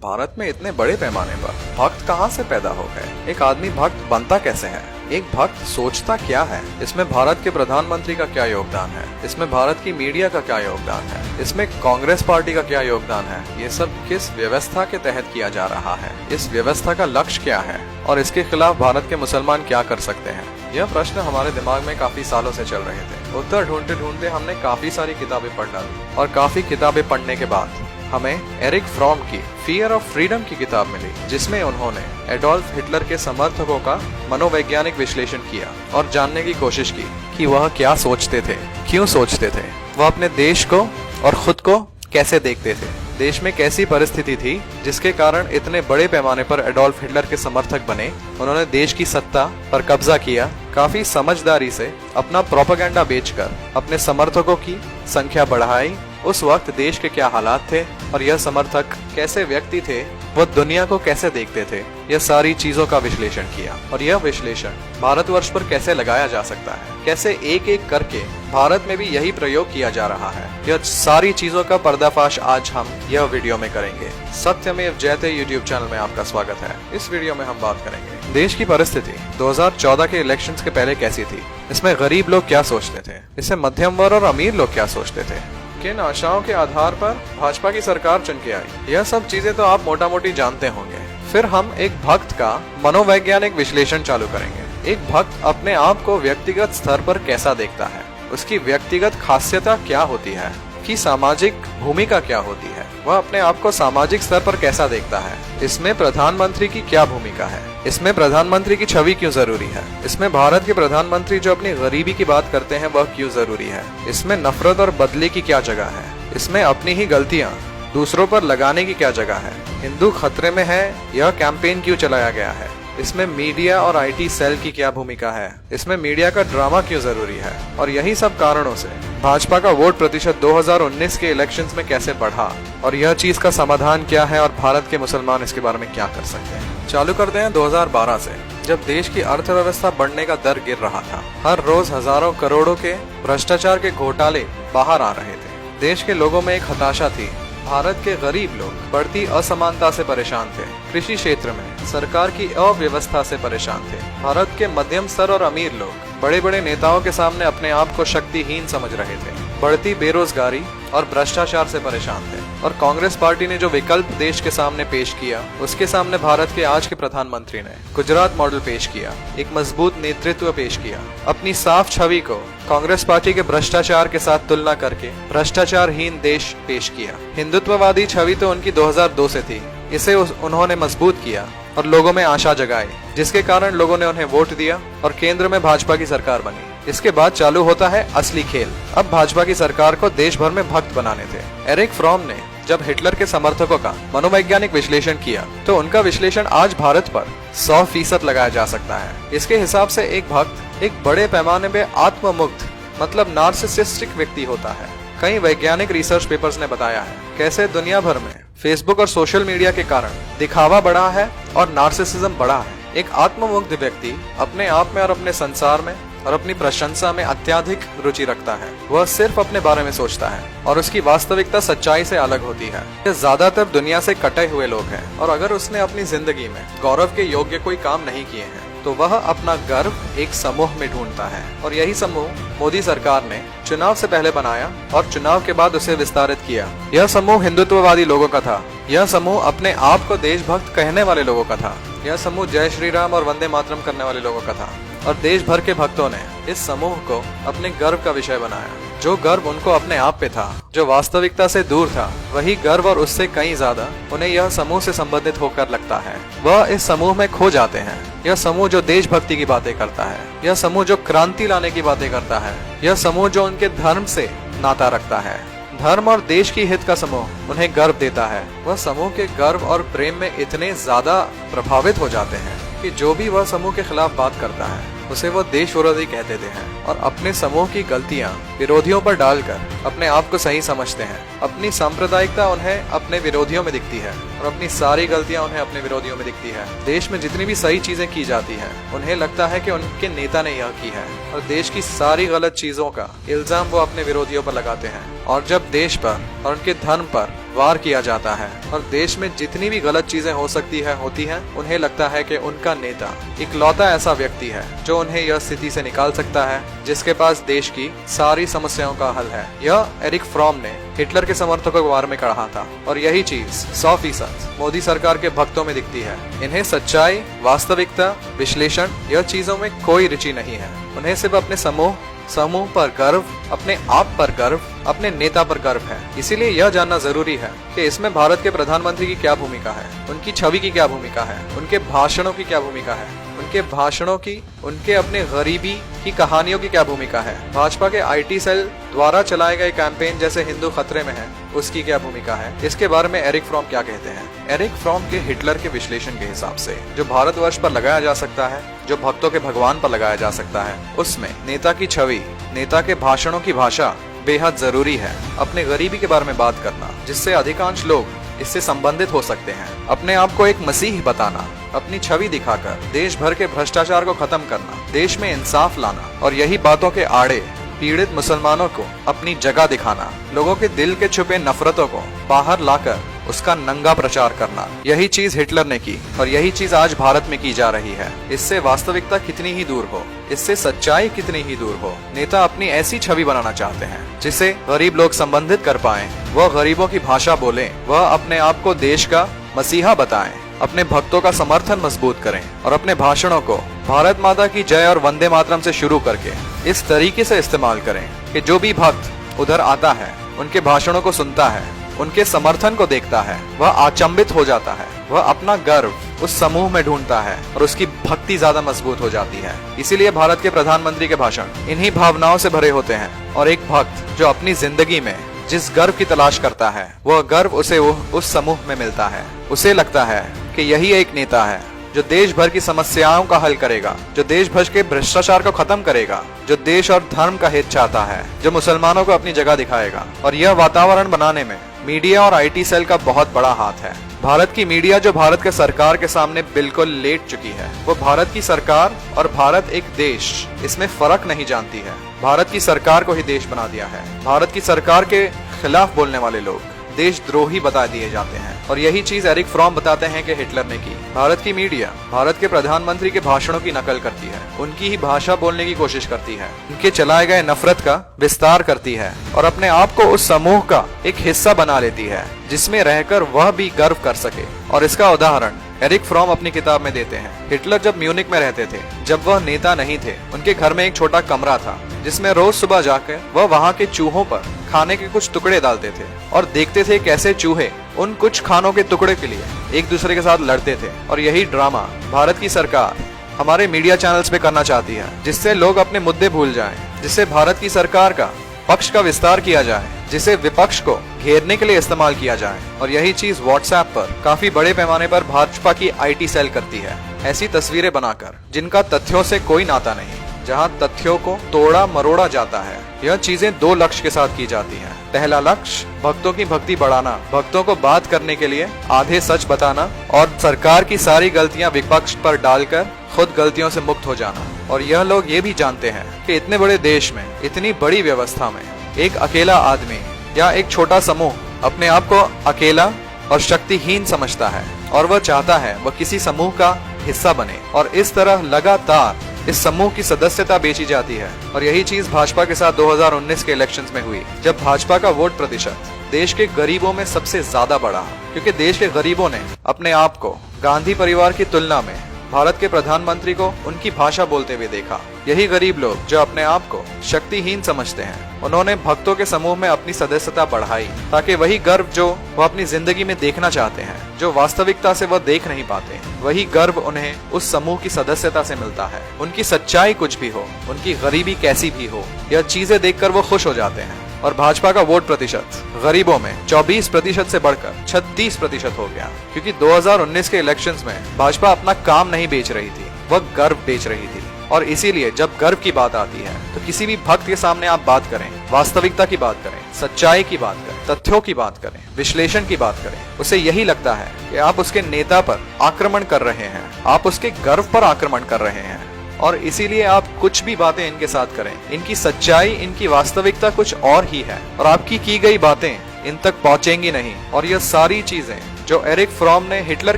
भारत में इतने बड़े पैमाने पर भक्त कहाँ से पैदा हो गए? एक आदमी भक्त बनता कैसे है? एक भक्त सोचता क्या है? इसमें भारत के प्रधानमंत्री का क्या योगदान है? इसमें भारत की मीडिया का क्या योगदान है? इसमें कांग्रेस पार्टी का क्या योगदान है? ये सब किस व्यवस्था के तहत किया जा रहा है? इस व्यवस्था का लक्ष्य क्या है और इसके खिलाफ भारत के मुसलमान क्या कर सकते हैं? यह प्रश्न हमारे दिमाग में काफी सालों से चल रहे थे। उत्तर ढूंढते ढूंढते हमने काफी सारी किताबें पढ़ डाली और काफी किताबें पढ़ने के बाद हमें एरिक फ्रॉम की फियर ऑफ फ्रीडम की किताब मिली, जिसमें उन्होंने एडोल्फ हिटलर के समर्थकों का मनोवैज्ञानिक विश्लेषण किया और जानने की कोशिश की कि वह क्या सोचते थे, क्यों सोचते थे, वह अपने देश को और खुद को कैसे देखते थे, देश में कैसी परिस्थिति थी जिसके कारण इतने बड़े पैमाने पर एडोल्फ हिटलर के समर्थक बने। उन्होंने देश की सत्ता पर कब्जा किया, काफी समझदारी से अपना प्रोपेगेंडा बेचकर अपने समर्थकों की संख्या बढ़ाई। उस वक्त देश के क्या हालात थे और यह समर्थक कैसे व्यक्ति थे, वह दुनिया को कैसे देखते थे, यह सारी चीजों का विश्लेषण किया। और यह विश्लेषण भारतवर्ष पर कैसे लगाया जा सकता है, कैसे एक एक करके भारत में भी यही प्रयोग किया जा रहा है, यह सारी चीजों का पर्दाफाश आज हम यह वीडियो में करेंगे। सत्यमेव जयते यूट्यूब चैनल में आपका स्वागत है। इस वीडियो में हम बात करेंगे देश की परिस्थिति 2014 के इलेक्शंस के पहले कैसी थी, इसमें गरीब लोग क्या सोचते थे, इससे मध्यम वर्ग और अमीर लोग क्या सोचते थे, किन आशाओं के आधार पर भाजपा की सरकार चुन के आई, यह सब चीजें तो आप मोटा मोटी जानते होंगे। फिर हम एक भक्त का मनोवैज्ञानिक विश्लेषण चालू करेंगे। एक भक्त अपने आप को व्यक्तिगत स्तर पर कैसा देखता है, उसकी व्यक्तिगत खासियत क्या होती है, की सामाजिक भूमिका क्या होती है, वह अपने आप को सामाजिक स्तर पर कैसा देखता है, इसमें प्रधानमंत्री की क्या भूमिका है, इसमें प्रधानमंत्री की छवि क्यों जरूरी है, इसमें भारत के प्रधानमंत्री जो अपनी गरीबी की बात करते हैं वह क्यों जरूरी है, इसमें नफरत और बदले की क्या जगह है, इसमें अपनी ही गलतियां दूसरों पर लगाने की क्या जगह है, हिंदू खतरे में है यह कैंपेन क्यों चलाया गया है, इसमें मीडिया और आईटी सेल की क्या भूमिका है, इसमें मीडिया का ड्रामा क्यों जरूरी है। और यही सब कारणों से भाजपा का वोट प्रतिशत 2019 के इलेक्शंस में कैसे बढ़ा और यह चीज का समाधान क्या है और भारत के मुसलमान इसके बारे में क्या कर सकते हैं। चालू करते हैं 2012 से, जब देश की अर्थव्यवस्था बढ़ने का दर गिर रहा था। हर रोज हजारों करोड़ों के भ्रष्टाचार के घोटाले बाहर आ रहे थे। देश के लोगों में एक हताशा थी। भारत के गरीब लोग बढ़ती असमानता से परेशान थे, कृषि क्षेत्र में सरकार की अव्यवस्था से परेशान थे। भारत के मध्यम स्तर और अमीर लोग बड़े बड़े नेताओं के सामने अपने आप को शक्तिहीन समझ रहे थे, बढ़ती बेरोजगारी और भ्रष्टाचार से परेशान थे। और कांग्रेस पार्टी ने जो विकल्प देश के सामने पेश किया, उसके सामने भारत के आज के प्रधानमंत्री ने गुजरात मॉडल पेश किया, एक मजबूत नेतृत्व पेश किया। अपनी साफ छवि को कांग्रेस पार्टी के भ्रष्टाचार के साथ तुलना करके भ्रष्टाचारहीन देश पेश किया। हिंदुत्ववादी छवि तो उनकी 2002 से थी, इसे उन्होंने मजबूत किया और लोगों में आशा जगाई, जिसके कारण लोगों ने उन्हें वोट दिया और केंद्र में भाजपा की सरकार बनी। इसके बाद चालू होता है असली खेल। अब भाजपा की सरकार को देश भर में भक्त बनाने थे। एरिक फ्रॉम ने जब हिटलर के समर्थकों का मनोवैज्ञानिक विश्लेषण किया तो उनका विश्लेषण आज भारत पर 100% लगाया जा सकता है। इसके हिसाब से एक भक्त एक बड़े पैमाने पे आत्ममुग्ध मतलब नार्सिसिस्टिक व्यक्ति होता है। कई वैज्ञानिक रिसर्च पेपर्स ने बताया है कैसे दुनिया भर में फेसबुक और सोशल मीडिया के कारण दिखावा बढ़ा है और नार्सिसिज्म बढ़ा है। एक आत्ममुग्ध व्यक्ति अपने आप में और अपने संसार में और अपनी प्रशंसा में अत्यधिक रुचि रखता है। वह सिर्फ अपने बारे में सोचता है और उसकी वास्तविकता सच्चाई से अलग होती है। ये ज्यादातर दुनिया से कटे हुए लोग हैं और अगर उसने अपनी जिंदगी में गौरव के योग्य कोई काम नहीं किए हैं तो वह अपना गर्व एक समूह में ढूंढता है। और यही समूह मोदी सरकार ने चुनाव से पहले बनाया और चुनाव के बाद उसे विस्तारित किया। यह समूह हिंदुत्ववादी लोगों का था। यह समूह अपने आप को देशभक्त कहने वाले लोगों का था। यह समूह जय श्री राम और वंदे मातरम करने वाले लोगों का था। और देश भर के भक्तों ने इस समूह को अपने गर्व का विषय बनाया। जो गर्व उनको अपने आप पे था, जो वास्तविकता से दूर था, वही गर्व और उससे कहीं ज्यादा उन्हें यह समूह से संबंधित होकर लगता है। वह इस समूह में खो जाते हैं। यह समूह जो देशभक्ति की बातें करता है, यह समूह जो क्रांति लाने की बातें करता है, यह समूह जो उनके धर्म से नाता रखता है, धर्म और देश की हित का समूह उन्हें गर्व देता है। वह समूह के गर्व और प्रेम में इतने ज्यादा प्रभावित हो जाते हैं कि जो भी वह समूह के खिलाफ बात करता है उसे वो देश विरोधी कह देते हैं और अपने समूह की गलतियां विरोधियों पर डालकर अपने आप को सही समझते हैं। अपनी सांप्रदायिकता उन्हें अपने विरोधियों में दिखती है और अपनी सारी गलतियां उन्हें अपने विरोधियों में दिखती है। देश में जितनी भी सही चीजें की जाती हैं उन्हें लगता है कि उनके नेता ने यह की है और देश की सारी गलत चीजों का इल्जाम वो अपने विरोधियों पर लगाते हैं। और जब देश पर और उनके धर्म पर वार किया जाता है और देश में जितनी भी गलत चीजें हो सकती है होती हैं, उन्हें लगता है कि उनका नेता इकलौता ऐसा व्यक्ति है जो उन्हें यह स्थिति से निकाल सकता है, जिसके पास देश की सारी समस्याओं का हल है। यह एरिक फ्रॉम ने हिटलर के समर्थकों के बारे में कहा था और यही चीज 100% मोदी सरकार के भक्तों में दिखती है। इन्हें सच्चाई, वास्तविकता, विश्लेषण, यह चीजों में कोई रुचि नहीं है। उन्हें सिर्फ अपने समूह पर गर्व, अपने आप पर गर्व, अपने नेता पर गर्व है। इसीलिए यह जानना जरूरी है कि इसमें भारत के प्रधानमंत्री की क्या भूमिका है, उनकी छवि की क्या भूमिका है, उनके भाषणों की क्या भूमिका है, उनके भाषणों की, उनके अपने गरीबी की कहानियों की क्या भूमिका है, भाजपा के IT सेल द्वारा चलाए गए कैंपेन जैसे हिंदू खतरे में है उसकी क्या भूमिका है। इसके बारे में एरिक फ्रॉम क्या कहते हैं। एरिक फ्रॉम के हिटलर के विश्लेषण के हिसाब से जो भारतवर्ष पर लगाया जा सकता है, जो भक्तों के भगवान पर लगाया जा सकता है, उसमें नेता की छवि, नेता के भाषणों की भाषा बेहद जरूरी है। अपने गरीबी के बारे में बात करना, जिससे अधिकांश लोग इससे संबंधित हो सकते हैं। अपने आप को एक मसीह बताना, अपनी छवि दिखाकर देश भर के भ्रष्टाचार को खत्म करना, देश में इंसाफ लाना और यही बातों के आड़े पीड़ित मुसलमानों को अपनी जगह दिखाना, लोगों के दिल के छुपे नफरतों को बाहर लाकर उसका नंगा प्रचार करना, यही चीज हिटलर ने की और यही चीज आज भारत में की जा रही है। इससे वास्तविकता कितनी ही दूर हो, इससे सच्चाई कितनी ही दूर हो, नेता अपनी ऐसी छवि बनाना चाहते हैं जिसे गरीब लोग संबंधित कर पाएं, वह गरीबों की भाषा बोलें, वह अपने आप को देश का मसीहा बताएं, अपने भक्तों का समर्थन मजबूत करें और अपने भाषणों को भारत माता की जय और वंदे मातरम से शुरू करके इस तरीके से इस्तेमाल करें कि जो भी भक्त उधर आता है, उनके भाषणों को सुनता है, उनके समर्थन को देखता है, वह अचंभित हो जाता है, वह अपना गर्व उस समूह में ढूंढता है और उसकी भक्ति ज्यादा मजबूत हो जाती है। इसीलिए भारत के प्रधानमंत्री के भाषण इन्हीं भावनाओं से भरे होते हैं और एक भक्त जो अपनी जिंदगी में जिस गर्व की तलाश करता है, वह गर्व उसे उस समूह में मिलता है। उसे लगता है कि यही एक नेता है जो देश भर की समस्याओं का हल करेगा, जो देश भर के भ्रष्टाचार को खत्म करेगा, जो देश और धर्म का हित चाहता है, जो मुसलमानों को अपनी जगह दिखाएगा। और यह वातावरण बनाने में मीडिया और IT सेल का बहुत बड़ा हाथ है। भारत की मीडिया जो भारत के सरकार के सामने बिल्कुल लेट चुकी है, वो भारत की सरकार और भारत एक देश, इसमें फर्क नहीं जानती है। भारत की सरकार को ही देश बना दिया है। भारत की सरकार के खिलाफ बोलने वाले लोग देशद्रोही बता दिए जाते हैं और यही चीज एरिक फ्रॉम बताते हैं कि हिटलर ने की। भारत की मीडिया भारत के प्रधानमंत्री के भाषणों की नकल करती है, उनकी ही भाषा बोलने की कोशिश करती है, उनके चलाए गए नफरत का विस्तार करती है और अपने आप को उस समूह का एक हिस्सा बना लेती है जिसमें रहकर वह भी गर्व कर सके। और इसका उदाहरण एरिक फ्रॉम अपनी किताब में देते हैं। हिटलर जब म्यूनिक में रहते थे, जब वह नेता नहीं थे, उनके घर में एक छोटा कमरा था जिसमें रोज सुबह जाकर वह वहाँ के चूहों पर खाने के कुछ टुकड़े डालते थे और देखते थे कैसे चूहे उन कुछ खानों के टुकड़े के लिए एक दूसरे के साथ लड़ते थे। और यही ड्रामा भारत की सरकार हमारे मीडिया चैनल्स पे करना चाहती है, जिससे लोग अपने मुद्दे भूल जाएं, जिससे भारत की सरकार का पक्ष का विस्तार किया जाए, जिसे विपक्ष को घेरने के लिए इस्तेमाल किया जाए। और यही चीज व्हाट्सएप पर काफी बड़े पैमाने पर भाजपा की IT सेल करती है, ऐसी तस्वीरें बनाकर जिनका तथ्यों से कोई नाता नहीं, जहां तथ्यों को तोड़ा मरोड़ा जाता है। यह चीजें दो लक्ष्य के साथ की जाती हैं। पहला लक्ष्य भक्तों की भक्ति बढ़ाना, भक्तों को बात करने के लिए आधे सच बताना और सरकार की सारी गलतियां विपक्ष पर डालकर खुद गलतियों से मुक्त हो जाना। और यह लोग ये भी जानते हैं कि इतने बड़े देश में, इतनी बड़ी व्यवस्था में एक अकेला आदमी या एक छोटा समूह अपने आप को अकेला और शक्तिहीन समझता है और वह चाहता है वह किसी समूह का हिस्सा बने और इस तरह लगातार इस समूह की सदस्यता बेची जाती है। और यही चीज भाजपा के साथ 2019 के इलेक्शंस में हुई, जब भाजपा का वोट प्रतिशत देश के गरीबों में सबसे ज्यादा बढ़ा, क्योंकि देश के गरीबों ने अपने आप को गांधी परिवार की तुलना में भारत के प्रधानमंत्री को उनकी भाषा बोलते हुए देखा। यही गरीब लोग जो अपने आप को शक्तिहीन समझते हैं, उन्होंने भक्तों के समूह में अपनी सदस्यता बढ़ाई, ताकि वही गर्व जो वह अपनी जिंदगी में देखना चाहते हैं, जो वास्तविकता से वह देख नहीं पाते, वही गर्व उन्हें उस समूह की सदस्यता से मिलता है। उनकी सच्चाई कुछ भी हो, उनकी गरीबी कैसी भी हो, यह चीजें देखकर वो खुश हो जाते हैं। और भाजपा का वोट प्रतिशत गरीबों में 24% से बढ़कर 36% हो गया, क्योंकि 2019 के इलेक्शंस में भाजपा अपना काम नहीं बेच रही थी, वह गर्व बेच रही थी। और इसीलिए जब गर्व की बात आती है तो किसी भी भक्त के सामने आप बात करें, वास्तविकता की बात करें, सच्चाई की बात करें, तथ्यों की बात करें, विश्लेषण की बात करें, उसे यही लगता है कि आप उसके नेता पर आक्रमण कर रहे हैं, आप उसके गर्व पर आक्रमण कर रहे हैं। और इसीलिए आप कुछ भी बातें इनके साथ करें, इनकी सच्चाई, इनकी वास्तविकता कुछ और ही है और आपकी की गई बातें इन तक पहुंचेंगी नहीं। और ये सारी चीजें जो एरिक फ्रॉम ने हिटलर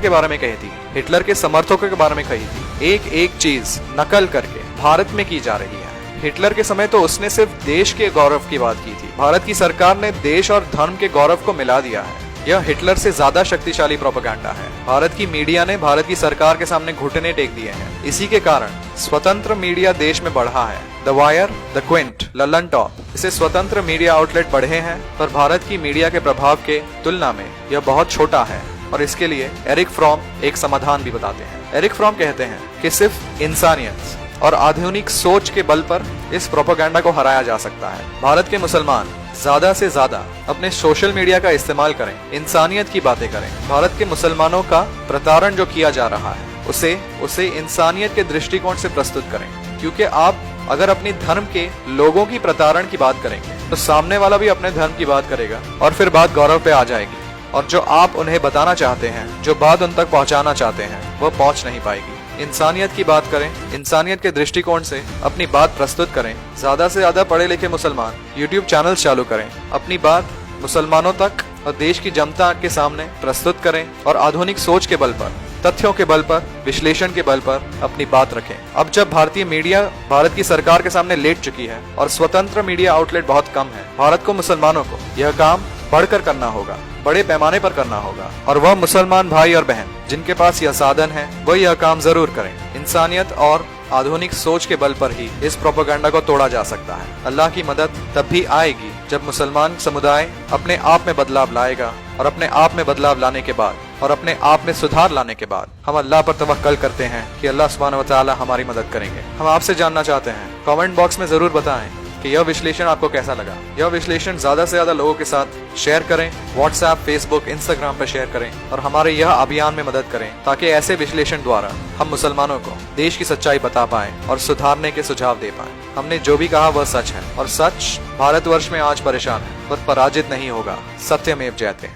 के बारे में कही थी, हिटलर के समर्थकों के बारे में कही थी, एक एक चीज नकल करके भारत में की जा रही है। हिटलर के समय तो उसने सिर्फ देश के गौरव की बात की थी, भारत की सरकार ने देश और धर्म के गौरव को मिला दिया है। यह हिटलर से ज्यादा शक्तिशाली प्रोपेगेंडा है। भारत की मीडिया ने भारत की सरकार के सामने घुटने टेक दिए हैं। इसी के कारण स्वतंत्र मीडिया देश में बढ़ा है। The wire, the Quint, Lalan top, इसे स्वतंत्र मीडिया आउटलेट बढ़े हैं, पर भारत की मीडिया के प्रभाव के तुलना में यह बहुत छोटा है। और इसके लिए एरिक फ्रॉम एक समाधान भी बताते हैं। एरिक फ्रॉम कहते हैं कि सिर्फ इंसानियत और आधुनिक सोच के बल पर इस प्रोपेगेंडा को हराया जा सकता है। भारत के मुसलमान ज्यादा से ज्यादा अपने सोशल मीडिया का इस्तेमाल करें, इंसानियत की बातें करें। भारत के मुसलमानों का प्रताड़न जो किया जा रहा है उसे इंसानियत के दृष्टिकोण से प्रस्तुत करें, क्योंकि आप अगर अपनी धर्म के लोगों की प्रताड़न की बात करेंगे तो सामने वाला भी अपने धर्म की बात करेगा और फिर बात गौरव पे आ जाएगी। और जो आप उन्हें बताना चाहते हैं, जो बात उन तक पहुंचाना चाहते हैं, वह पहुंच नहीं पाएगी। इंसानियत की बात करें, इंसानियत के दृष्टिकोण से अपनी बात प्रस्तुत करें। ज्यादा से ज्यादा पढ़े लिखे मुसलमान YouTube चैनल चालू करें, अपनी बात मुसलमानों तक और देश की जनता के सामने प्रस्तुत करें और आधुनिक सोच के बल पर, तथ्यों के बल पर, विश्लेषण के बल पर अपनी बात रखें। अब जब भारतीय मीडिया भारत की सरकार के सामने लेट चुकी है और स्वतंत्र मीडिया आउटलेट बहुत कम है, भारत को, मुसलमानों को यह काम बढ़कर करना होगा, बड़े पैमाने पर करना होगा। और वह मुसलमान भाई और बहन जिनके पास यह साधन है, वह यह काम जरूर करें। इंसानियत और आधुनिक सोच के बल पर ही इस प्रोपेगेंडा को तोड़ा जा सकता है। अल्लाह की मदद तब भी आएगी जब मुसलमान समुदाय अपने आप में बदलाव लाएगा, और अपने आप में बदलाव लाने के बाद और अपने आप में सुधार लाने के बाद हम अल्लाह पर तवक्कल करते हैं कि अल्लाह सुब्हानहू व तआला हमारी मदद करेंगे। हम आपसे जानना चाहते हैं, कमेंट बॉक्स में जरूर बताएं कि यह विश्लेषण आपको कैसा लगा। यह विश्लेषण ज्यादा से ज्यादा लोगों के साथ शेयर करें, व्हाट्सएप, फेसबुक, इंस्टाग्राम पर शेयर करें और हमारे यह अभियान में मदद करें, ताकि ऐसे विश्लेषण द्वारा हम मुसलमानों को देश की सच्चाई बता पाएं और सुधारने के सुझाव दे पाएं। हमने जो भी कहा वह सच है, और सच भारतवर्ष में आज परेशान है, पर पराजित नहीं होगा। सत्यमेव जयते।